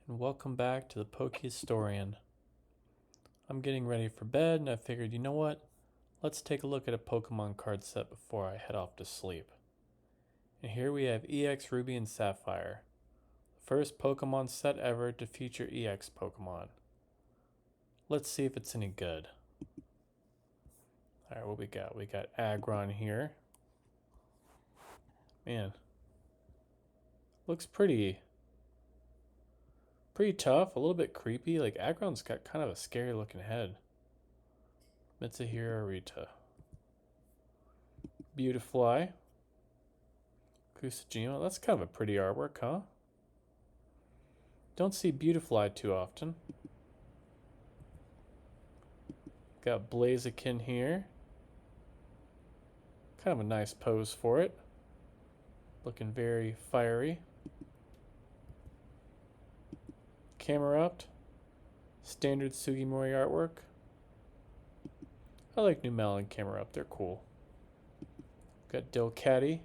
and welcome back to the Poke Historian. I'm getting ready for bed, and I figured, you know what? Let's take a look at a Pokemon card set before I head off to sleep. And here we have EX Ruby and Sapphire, the first Pokemon set ever to feature EX Pokemon. Let's see if it's any good. Alright, what we got? We got Aggron here. Man, looks pretty tough, a little bit creepy. Like, Aggron's got kind of a scary looking head. Mitsuhira Rita. Beautifly. Kusajima. That's kind of a pretty artwork, huh? Don't see Beautifly too often. Got Blaziken here. Kind of a nice pose for it. Looking very fiery. Camerupt. Standard Sugimori artwork. I like Numel and Camerupt. They're cool. Got Delcatty.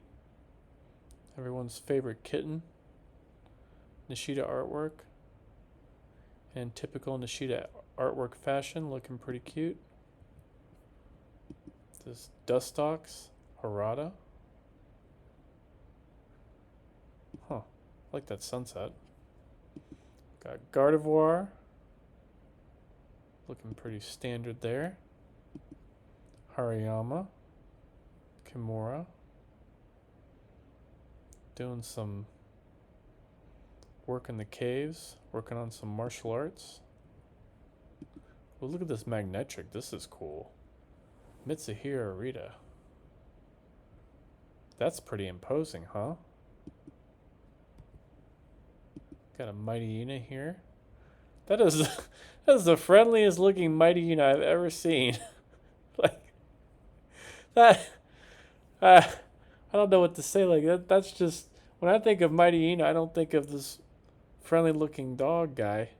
Everyone's favorite kitten. Nishida artwork. And typical Nishida artwork fashion, looking pretty cute. This Dustox, Harada. Huh, I like that sunset. Got Gardevoir. Looking pretty standard there. Hariyama. Kimura. Doing some work in the caves, working on some martial arts. Oh, look at this Magnetric. This is cool. Mitsuhira Rita. That's pretty imposing, huh? Got a Mightyena here. That is the friendliest looking Mightyena I've ever seen. Like that. I don't know what to say. Like that's just when I think of Mightyena, I don't think of this friendly looking dog guy.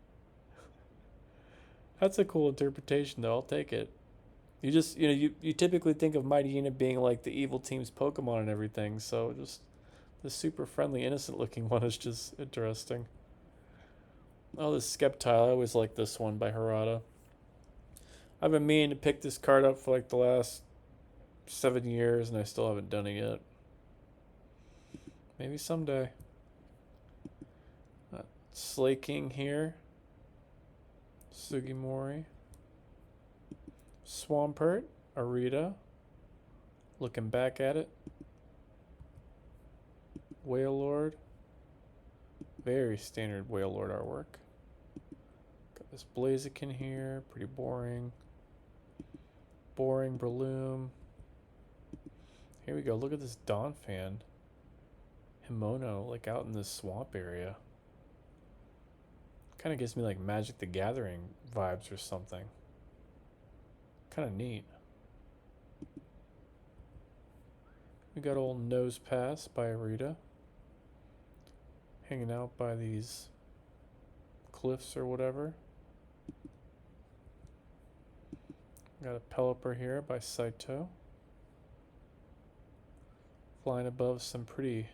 That's a cool interpretation, though. I'll take it. You typically think of Mightyena being like the evil team's Pokemon and everything, so just the super friendly, innocent looking one is just interesting. Oh, this Sceptile. I always like this one by Harada. I've been meaning to pick this card up for like the last 7 years, and I still haven't done it yet. Maybe someday. Slaking here. Sugimori. Swampert. Arita. Looking back at it. Wailord. Very standard Wailord artwork. Got this Blaziken here. Pretty boring. Boring Breloom. Here we go. Look at this Donphan. Himono, like out in this swamp area. Kind of gives me like Magic the Gathering vibes or something. Kind of neat. We got old Nose Pass by Arita. Hanging out by these cliffs or whatever. Got a Pelipper here by Saito. Flying above some pretty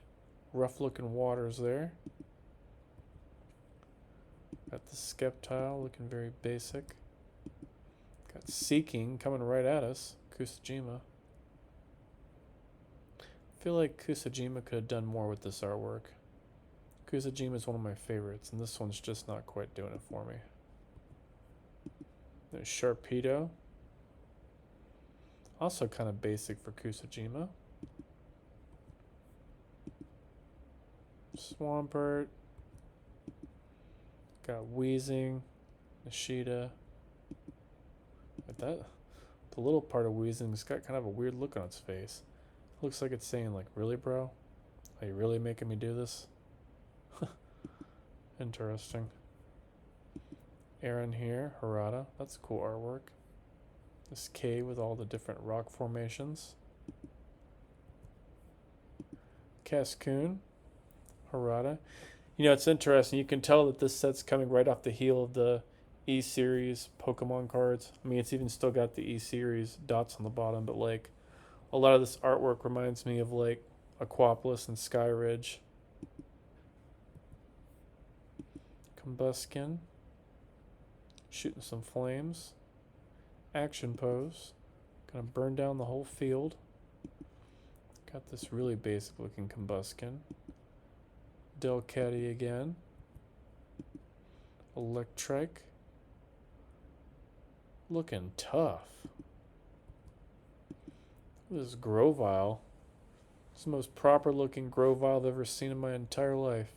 rough looking waters there. Got the Sceptile looking very basic. Got Seeking coming right at us. Kusajima. I feel like Kusajima could have done more with this artwork. Kusajima is one of my favorites, and this one's just not quite doing it for me. There's Sharpedo. Also kind of basic for Kusajima. Swampert. Got Wheezing. Nishida. Like that. The little part of Wheezing's got kind of a weird look on its face. Looks like it's saying like, really, bro? Are you really making me do this? Interesting. Aaron here, Harada. That's cool artwork. This cave with all the different rock formations. Cascoon, Harada. You know, it's interesting. You can tell that this set's coming right off the heel of the E-Series Pokemon cards. I mean, it's even still got the E-Series dots on the bottom, but like a lot of this artwork reminds me of like Aquapolis and Sky Ridge. Combuskin. Shooting some flames. Action pose. Gonna burn down the whole field. Got this really basic looking Combuskin. Delcatty again. Electric. Looking tough. This is Grovile. It's the most proper looking Grovile I've ever seen in my entire life.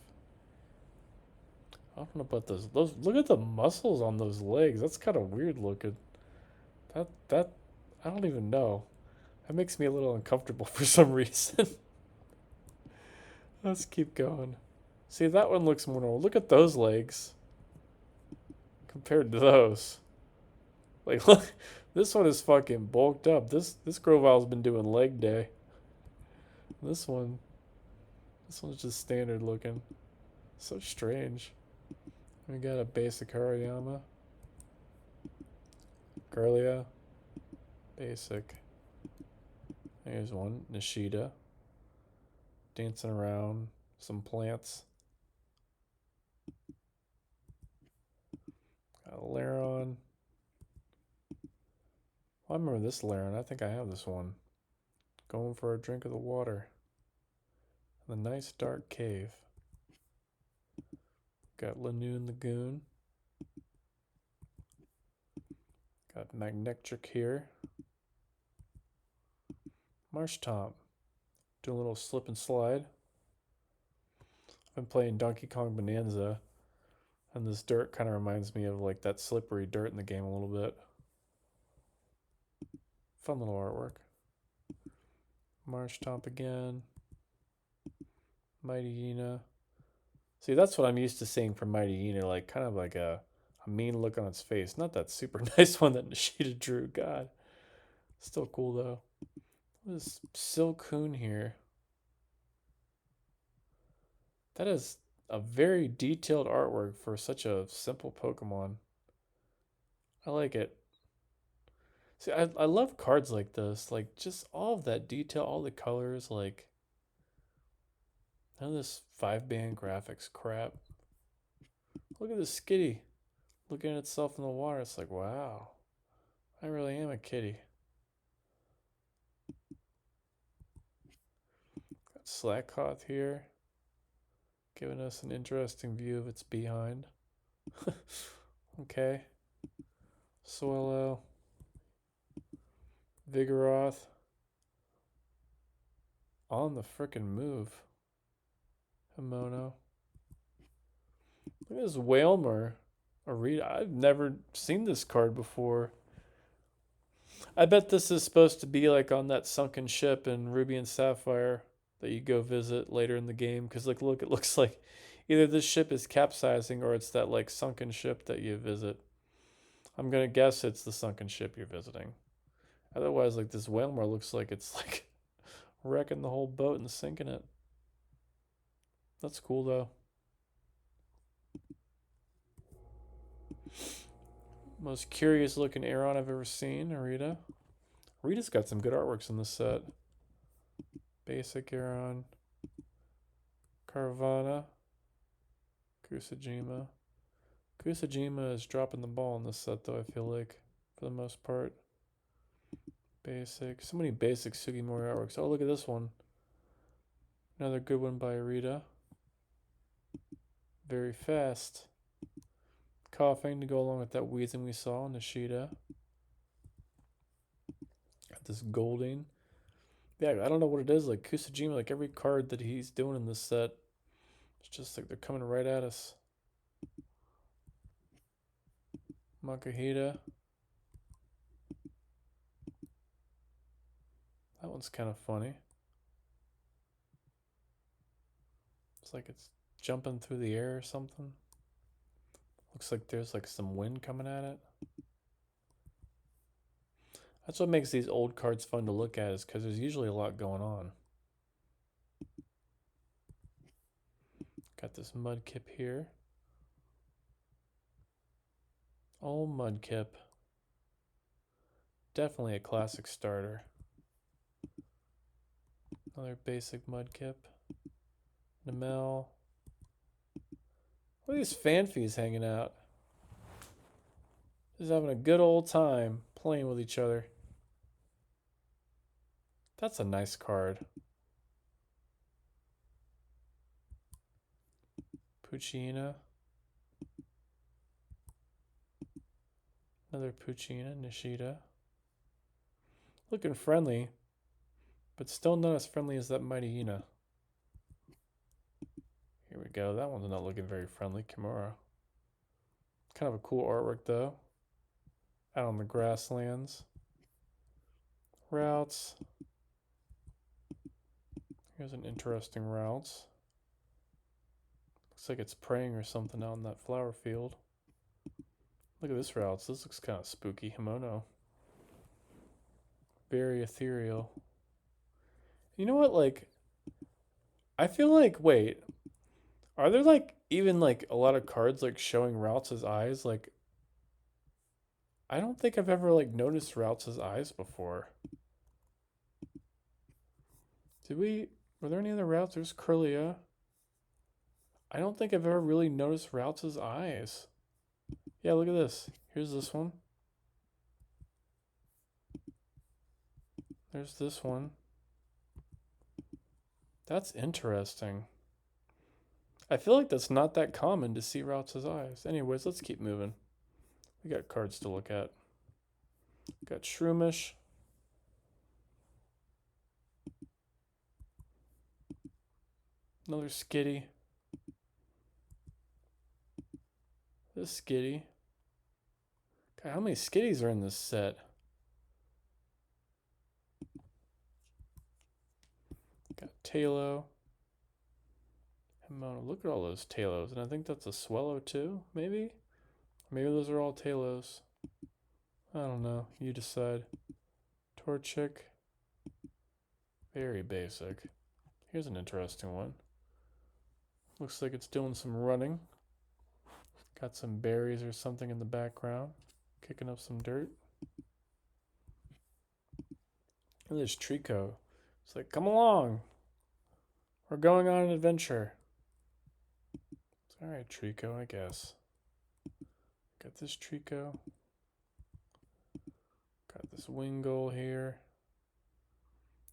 I don't know about those. Look at the muscles on those legs. That's kind of weird looking. That I don't even know. That makes me a little uncomfortable for some reason. Let's keep going. See, that one looks more normal. Look at those legs compared to those. Like, look, this one is fucking bulked up. This Grovile's been doing leg day. This one's just standard looking. So strange. We got a basic Hariyama. Garlia. Basic. Here's one. Nishida. Dancing around. Some plants. Got a Laron. Well, I remember this Laron. I think I have this one. Going for a drink of the water. The nice dark cave. Got Lanoon Lagoon. Got Magnectric here. Marshtomp. Doing a little slip and slide. I've been playing Donkey Kong Bonanza. And this dirt kind of reminds me of like that slippery dirt in the game a little bit. Fun little artwork. Marshtomp again. Mighty Yena. See, that's what I'm used to seeing from Mighty Yena, like kind of like a mean look on its face. Not that super nice one that Nishida drew. God. Still cool though. What is Silcoon here? That is a very detailed artwork for such a simple Pokemon. I like it. See, I love cards like this. Like, just all of that detail, all the colors, like, none of this 5-band graphics crap. Look at this Skitty looking at itself in the water. It's like, wow, I really am a kitty. Got Slackhoth here, giving us an interesting view of its behind. Okay. Swallow. Vigoroth. On the frickin' move. Himono. Look at this Wailmer. I've never seen this card before. I bet this is supposed to be like on that sunken ship in Ruby and Sapphire that you go visit later in the game. Because like, look, it looks like either this ship is capsizing or it's that like sunken ship that you visit. I'm gonna guess it's the sunken ship you're visiting. Otherwise, like this Wailmer looks like it's like wrecking the whole boat and sinking it. That's cool though. Most curious looking Aeron I've ever seen, Arita. Arita's got some good artworks in this set. Basic Aeron. Carvana. Kusajima. Kusajima is dropping the ball in this set though, I feel like, for the most part. Basic. So many basic Sugimori artworks. Oh, look at this one. Another good one by Arita. Very fast. Coughing to go along with that wheezing we saw in Nishida. Got this Golding. Yeah, I don't know what it is. Like Kusajima, like every card that he's doing in this set, it's just like they're coming right at us. Makahita. That one's kind of funny. It's like it's jumping through the air or something. Looks like there's like some wind coming at it. That's what makes these old cards fun to look at, is because there's usually a lot going on. Got this Mudkip here. Old Mudkip. Definitely a classic starter. Another basic Mudkip. Namel. Look at these fanfies hanging out. Just having a good old time playing with each other. That's a nice card. Puccina. Another Puccina. Nishida. Looking friendly, but still not as friendly as that Mighty Yuna. Here we go. That one's not looking very friendly. Kimura. Kind of a cool artwork, though. Out on the grasslands. Routes. Here's an interesting routes. Looks like it's praying or something out in that flower field. Look at this routes. This looks kind of spooky. Himono. Very ethereal. You know what? Like, I feel like, wait, are there like even like a lot of cards like showing Routes' eyes? Like, I don't think I've ever like noticed Routes' eyes before. Were there any other Routes? There's Curlia. I don't think I've ever really noticed Routes' eyes. Yeah, look at this. Here's this one. There's this one. That's interesting. I feel like that's not that common to see Routes' eyes. Anyways, let's keep moving. We got cards to look at. Got Shroomish. Another Skitty. This Skitty. God, how many Skitties are in this set? Got Talo. Himono. Look at all those Talos. And I think that's a Swellow too, maybe? Maybe those are all Talos. I don't know. You decide. Torchic. Very basic. Here's an interesting one. Looks like it's doing some running. Got some berries or something in the background. Kicking up some dirt. And there's Trico. It's like, come along. We're going on an adventure. It's alright, Trico, I guess. Got this Trico. Got this Wingull here.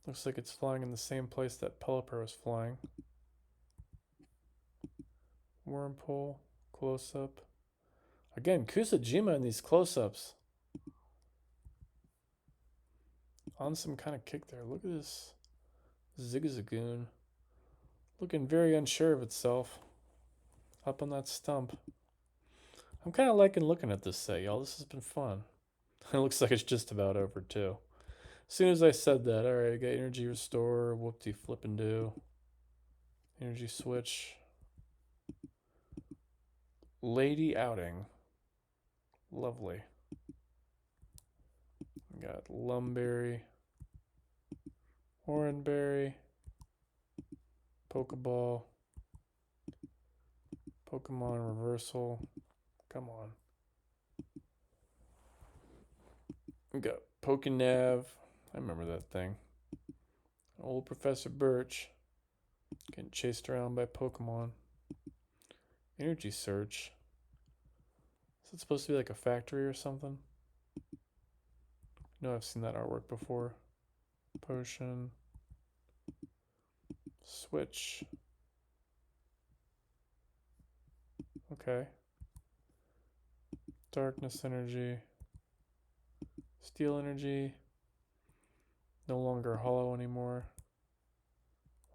Looks like it's flying in the same place that Pelipper was flying. Wormpole, close-up. Again, Kusajima in these close-ups. On some kind of kick there. Look at this Zigzagoon. Looking very unsure of itself. Up on that stump. I'm kind of liking looking at this set, y'all. This has been fun. It looks like it's just about over, too. As soon as I said that, alright, I got Energy Restore, Whoop-de-Flip-and-Do. Energy Switch. Lady Outing. Lovely. We got Lumberry. Oranberry. Pokeball. Pokemon Reversal. Come on. We got Pokenav. I remember that thing. Old Professor Birch. Getting chased around by Pokemon. Energy Search. Is it supposed to be like a factory or something? No, I've seen that artwork before. Potion. Switch. Okay. Darkness Energy. Steel Energy. No longer hollow anymore.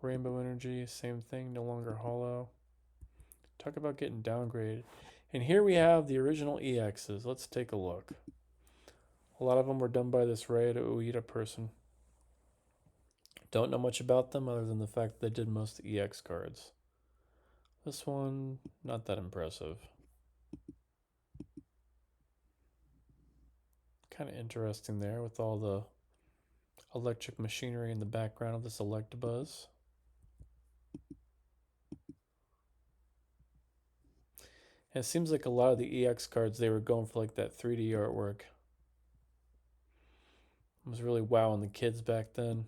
Rainbow Energy, same thing, no longer hollow. Talk about getting downgraded. And here we have the original EXs. Let's take a look. A lot of them were done by this Rei Ueda person. Don't know much about them other than the fact that they did most of the EX cards. This one, not that impressive. Kind of interesting there with all the electric machinery in the background of this Electabuzz. And it seems like a lot of the EX cards, they were going for like that 3D artwork. It was really wowing the kids back then.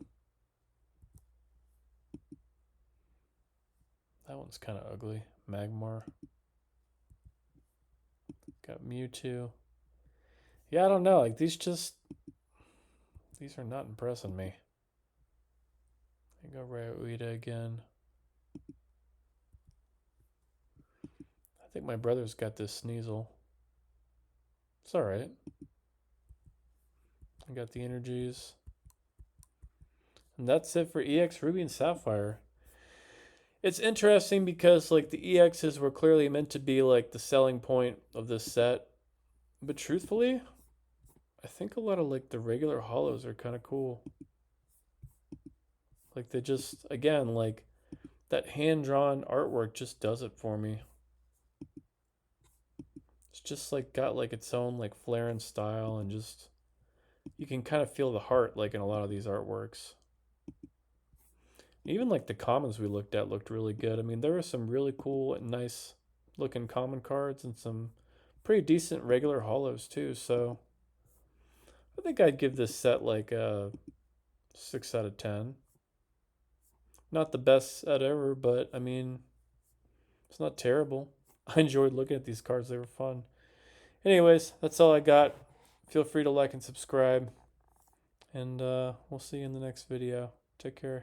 That one's kind of ugly. Magmar. Got Mewtwo. Yeah, I don't know. Like these are not impressing me. I go Rayuita again. I think my brother's got this Sneasel. It's alright. I got the energies. And that's it for EX Ruby and Sapphire. It's interesting because like the EXs were clearly meant to be like the selling point of this set. But truthfully, I think a lot of like the regular holos are kind of cool. Like they just again like that hand-drawn artwork just does it for me. It's just like got like its own like flair and style, and just you can kind of feel the heart like in a lot of these artworks. Even like the commons we looked at looked really good. I mean, there were some really cool and nice looking common cards and some pretty decent regular holos too. So I think I'd give this set like a 6 out of 10. Not the best set ever, but I mean, it's not terrible. I enjoyed looking at these cards, they were fun. Anyways, that's all I got. Feel free to like and subscribe, and we'll see you in the next video. Take care.